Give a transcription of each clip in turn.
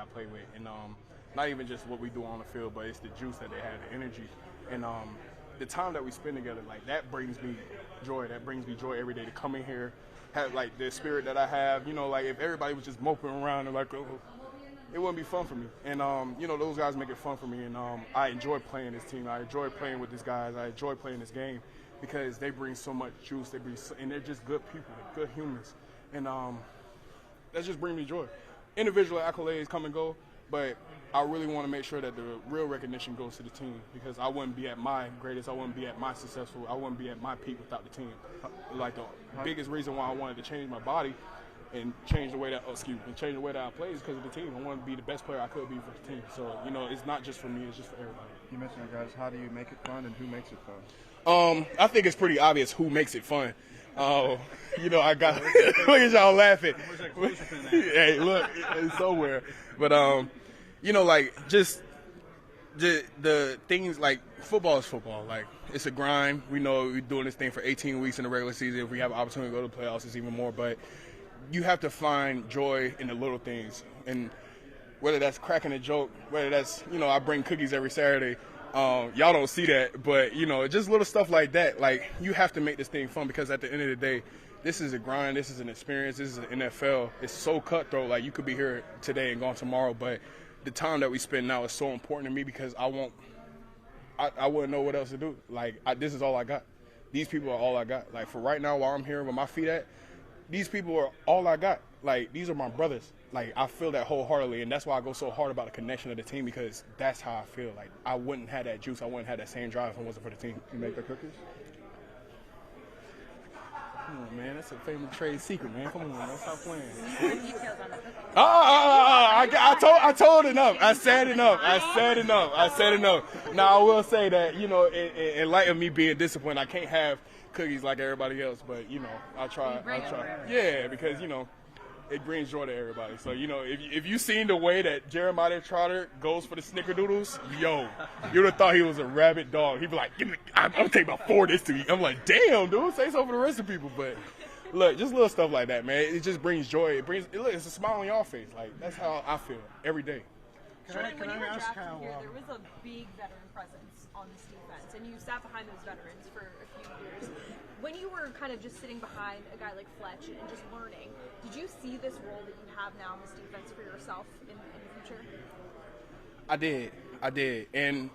I play with, and not even just what we do on the field, but it's the juice that they have, the energy, and the time that we spend together. Like that brings me joy. That brings me joy every day to come in here, have like the spirit that I have. You know, like if everybody was just moping around and like, oh, it wouldn't be fun for me. And you know, those guys make it fun for me, and I enjoy playing this team. I enjoy playing with these guys. I enjoy playing this game because they bring so much juice. They bring, and they're just good people, they're good humans, and that just brings me joy. Individual accolades come and go, but I really want to make sure that the real recognition goes to the team because I wouldn't be at my greatest, I wouldn't be at my successful, I wouldn't be at my peak without the team. Like the biggest reason why I wanted to change my body and change the way that change the way that I play is because of the team. I want to be the best player I could be for the team. So, you know, it's not just for me, it's just for everybody. You mentioned, guys, how do you make it fun and who makes it fun? I think it's pretty obvious who makes it fun. You know, I got look at y'all laughing. Hey, look, it's somewhere. But you know, like just the things like football is football. Like it's a grind. We know we're doing this thing for 18 weeks in the regular season. If we have an opportunity to go to the playoffs, it's even more. But you have to find joy in the little things, and whether that's cracking a joke, whether that's, you know, I bring cookies every Saturday. Y'all don't see that, but, you know, just little stuff like that. Like, you have to make this thing fun because at the end of the day, this is a grind, this is an experience, this is an NFL. It's so cutthroat. Like, you could be here today and gone tomorrow, but the time that we spend now is so important to me because I wouldn't know what else to do. Like, this is all I got. These people are all I got. Like, for right now, while I'm here with my feet at, these people are all I got. Like, these are my brothers. Like, I feel that wholeheartedly, and that's why I go so hard about the connection of the team because that's how I feel. Like, I wouldn't have that juice. I wouldn't have that same drive if it wasn't for the team. You make the cookies? Come on, man. That's a famous trade secret, man. Come on, man. Stop playing. Details on the cookies. I told enough. I said enough. Now, I will say that, you know, in light of me being disciplined, I can't have cookies like everybody else, but, you know, I try. Yeah, because, you know, it brings joy to everybody. So, you know, if you seen the way that Jeremiah Trotter goes for the snickerdoodles, yo, you would have thought he was a rabid dog. He'd be like, I'm going to take about 4 of this to eat. I'm like, damn, dude, say so for the rest of the people. But, look, just little stuff like that, man. It just brings joy. It's a smile on your face. Like, that's how I feel every day. Can I ask how there was a big veteran presence on this defense, and you sat behind those veterans for a few years. When you were kind of just sitting behind a guy like Fletch and just learning, did you see this role that you have now in this defense for yourself in the future? I did. And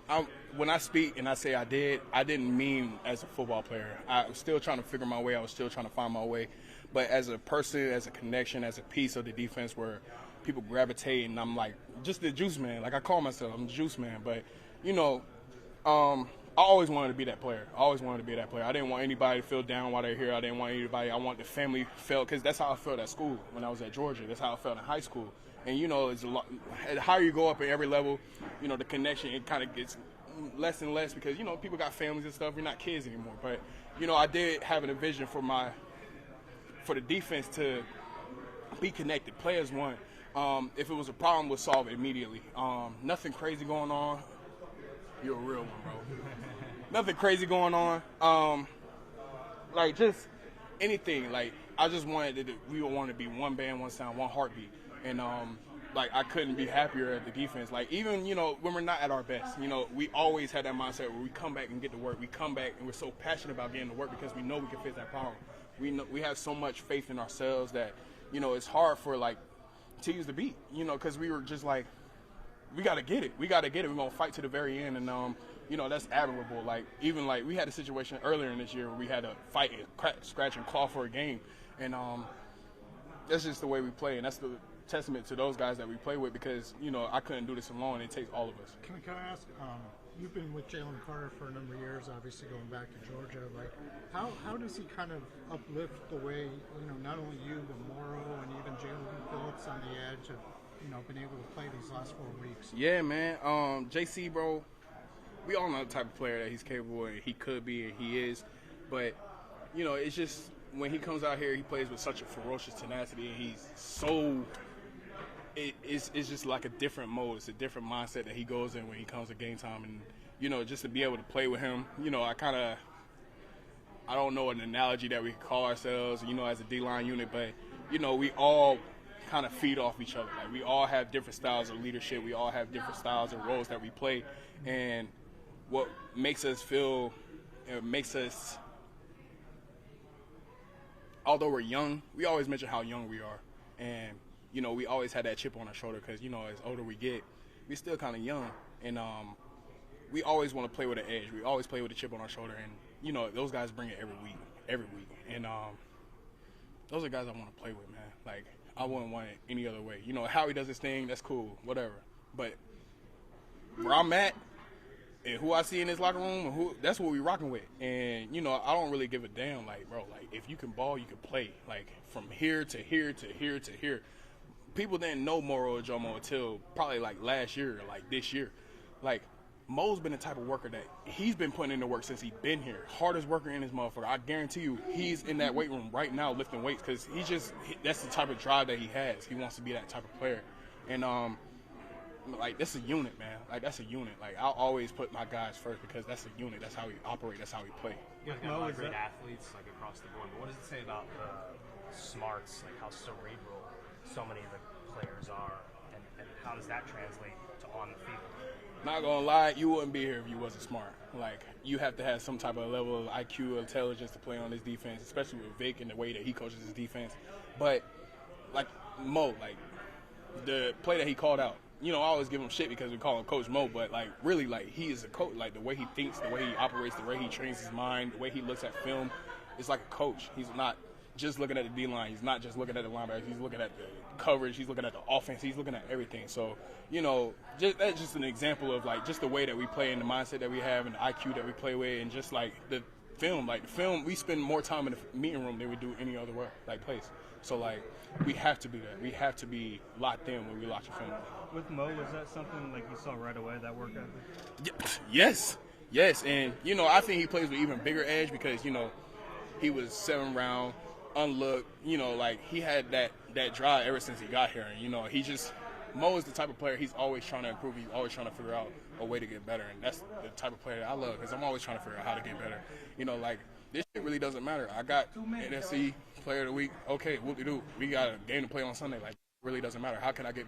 when I speak and I say I didn't mean as a football player. I was still trying to figure my way. I was still trying to find my way. But as a person, as a connection, as a piece of the defense where people gravitate, and I'm like, just the juice man. Like I call myself, I'm the juice man. But, you know, I always wanted to be that player. I didn't want anybody to feel down while they're here. I didn't want anybody. I want the family felt, because that's how I felt at school when I was at Georgia. That's how I felt in high school. And, you know, it's a lot, the higher you go up in every level, you know, the connection, it kind of gets less and less because, you know, people got families and stuff. You're not kids anymore. But, you know, I did have a vision for the defense to be connected. Players want. If it was a problem, we'll solve it immediately. Nothing crazy going on. You're a real one, bro. Nothing crazy going on. Like, just anything. Like, I just wanted we would want to be one band, one sound, one heartbeat. And, like, I couldn't be happier at the defense. Like, even, you know, when we're not at our best, you know, we always had that mindset where we come back and get to work. We come back and we're so passionate about getting to work because we know we can fix that problem. We have so much faith in ourselves that, you know, it's hard for, like, to use the beat, you know, because we were just like, we got to get it. We're going to fight to the very end. And, you know, that's admirable. Like, even, like, we had a situation earlier in this year where we had to fight and scratch and claw for a game. And that's just the way we play. And that's the testament to those guys that we play with because, you know, I couldn't do this alone. It takes all of us. Can I ask, you've been with Jalen Carter for a number of years, obviously going back to Georgia. Like, how does he kind of uplift the way, you know, not only you, but Morrow and even Jalen Phillips on the edge of, you know, been able to play these last 4 weeks? Yeah, man. JC, bro, we all know the type of player that he's capable and he could be and he is. But, you know, it's just when he comes out here, he plays with such a ferocious tenacity and he's so it's just like a different mode. It's a different mindset that he goes in when he comes to game time. And, you know, just to be able to play with him, you know, I don't know an analogy that we can call ourselves, you know, as a D-line unit, but, you know, we all kind of feed off each other. Like, we all have different styles of leadership. We all have different styles and roles that we play. And what makes us feel, it makes us, although we're young, we always mention how young we are. And, you know, we always had that chip on our shoulder because, you know, as older we get, we're still kind of young. And we always want to play with an edge. We always play with a chip on our shoulder. And, you know, those guys bring it every week. And those are guys I want to play with, man. Like, I wouldn't want it any other way. You know, how he does his thing, that's cool, whatever. But where I'm at and who I see in this locker room, that's what we rocking with. And, you know, I don't really give a damn. Like, bro, like, if you can ball, you can play. Like, from here to here to here to here. People didn't know Moro Jomo until probably, like, last year or, like, this year. Like, Mo's been the type of worker that he's been putting in the work since he's been here. Hardest worker in his motherfucker. I guarantee you he's in that weight room right now lifting weights because that's the type of drive that he has. He wants to be that type of player. And, like, that's a unit, man. Like, that's a unit. Like, I'll always put my guys first because that's a unit. That's how we operate. That's how we play. You guys got a lot of great athletes, like, across the board. But what does it say about the smarts, like how cerebral so many of the players are, and how does that translate to on the field? Not gonna lie, you wouldn't be here if you wasn't smart. Like, you have to have some type of level of IQ, intelligence to play on this defense, especially with Vic and the way that he coaches his defense. But, like, Mo, like, the play that he called out, you know, I always give him shit because we call him Coach Mo, but, like, really, like, he is a coach. Like, the way he thinks, the way he operates, the way he trains his mind, the way he looks at film, it's like a coach. He's not just looking at the D-line. He's not just looking at the linebackers. He's looking at the coverage. He's looking at the offense. He's looking at everything. So, you know, that's just an example of, like, just the way that we play and the mindset that we have and the IQ that we play with and just, like, the film. Like, the film, we spend more time in the meeting room than we do any other, like, place. So, like, we have to be there. We have to be locked in when we watch a film. With Mo, was that something, like, you saw right away, that work ethic? Yes. And, you know, I think he plays with even bigger edge because, you know, he was 7th round, unlooked, you know, like, he had that drive ever since he got here. And, you know, Mo is the type of player, he's always trying to improve. He's always trying to figure out a way to get better. And that's the type of player that I love because I'm always trying to figure out how to get better. You know, like, this shit really doesn't matter. I got NFC Player of the Week. Okay, whoop-de-doo. We got a game to play on Sunday. Like, it really doesn't matter. How can I get